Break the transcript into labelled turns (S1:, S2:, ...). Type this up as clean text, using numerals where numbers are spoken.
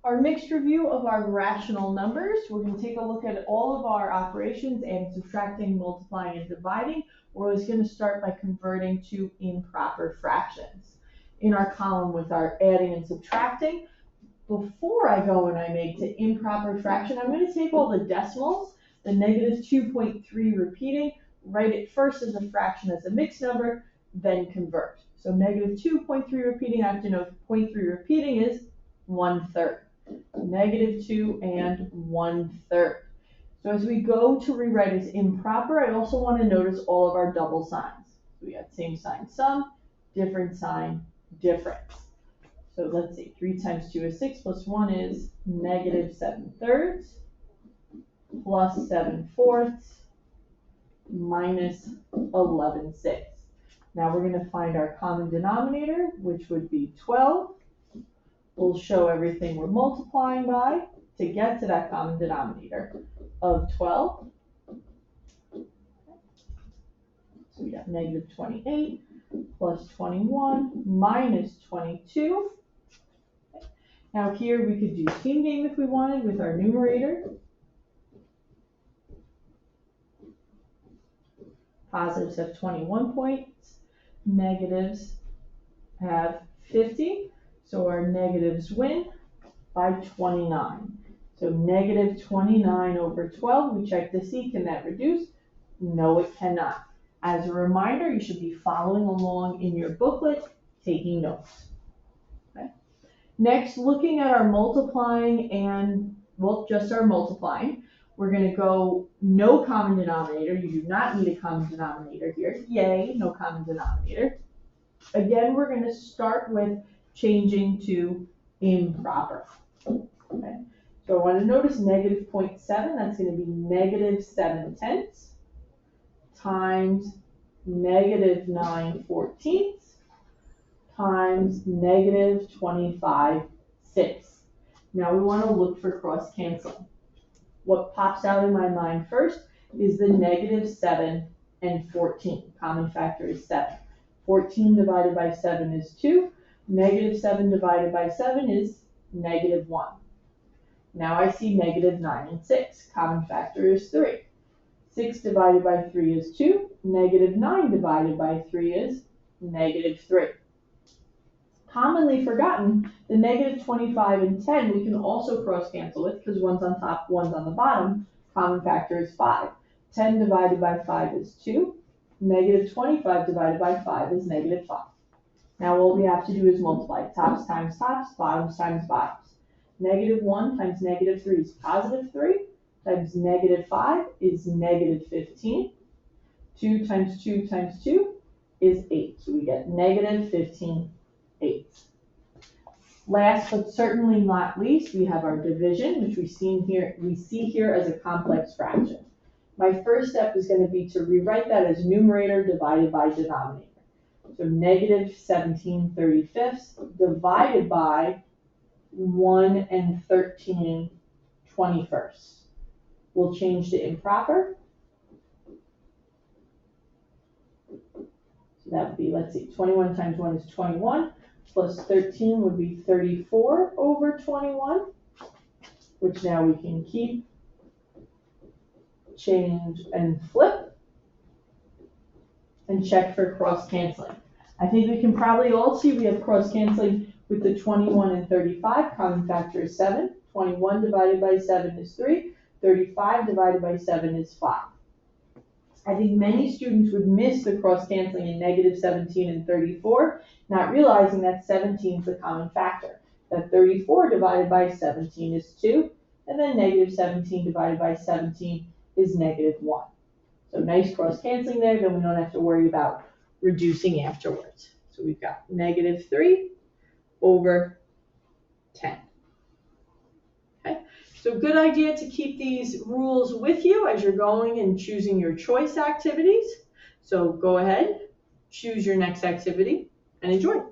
S1: Our mixed review of our rational numbers. We're going to take a look at all of our operations, adding, subtracting, multiplying, and dividing. We're always going to start by converting to improper fractions. In our column with our adding and subtracting, before I go and I make the improper fraction, I'm going to take all the decimals, the negative 2.3 repeating, write it first as a fraction as a mixed number, then convert. So negative 2.3 repeating, I have to know 0.3 repeating is 1/3. Negative 2 and 1/3. So as we go to rewrite as improper, I also want to notice all of our double signs. We got same sign sum, different sign difference. So let's see, 3 times 2 is 6, plus 1 is negative 7/3, plus 7/4, minus 11/6. Now we're going to find our common denominator, which would be 12. We'll show everything we're multiplying by to get to that common denominator of 12. So we got negative 28 plus 21 minus 22. Now here we could do team game if we wanted with our numerator. Positives have 21 points, negatives have 50. So our negatives win by 29. So negative 29 over 12, we check to see, can that reduce? No, it cannot. As a reminder, you should be following along in your booklet, taking notes. Okay. Next, looking at our multiplying and, well, just our multiplying, we're going to go no common denominator. You do not need a common denominator here. Yay, no common denominator. Again, we're going to start with changing to improper. Okay. So I want to notice negative 0.7, that's going to be negative 7/10 times negative 9/14 times negative 25/6. Now we want to look for cross canceling. What pops out in my mind first is the negative 7 and 14. Common factor is 7. 14 divided by 7 is 2. Negative 7 divided by 7 is negative 1. Now I see negative 9 and 6. Common factor is 3. 6 divided by 3 is 2. Negative 9 divided by 3 is negative 3. Commonly forgotten, the negative 25 and 10 we can also cross cancel with because one's on top, one's on the bottom. Common factor is 5. 10 divided by 5 is 2. Negative 25 divided by 5 is negative 5. Now all we have to do is multiply tops times tops, bottoms times bottoms. Negative 1 times negative 3 is positive 3, times negative 5 is negative 15. 2 times 2 times 2 is 8. So we get negative 15/8. Last but certainly not least, we have our division, which we see here as a complex fraction. My first step is going to be to rewrite that as numerator divided by denominator. So negative 17/35 divided by 1 13/21. We'll change to improper. So that would be, let's see, 21 times 1 is 21, plus 13 would be 34 over 21, which now we can keep, change, and flip, and check for cross canceling. I think we can probably all see we have cross canceling with the 21 and 35. Common factor is 7. 21 divided by 7 is 3. 35 divided by 7 is 5. I think many students would miss the cross canceling in negative 17 and 34, not realizing that 17 is the common factor. That 34 divided by 17 is 2, and then negative 17 divided by 17 is negative 1. So nice cross canceling there, then we don't have to worry about reducing afterwards. So we've got negative 3 over 10. Okay, so good idea to keep these rules with you as you're going and choosing your choice activities. So go ahead, choose your next activity, and enjoy.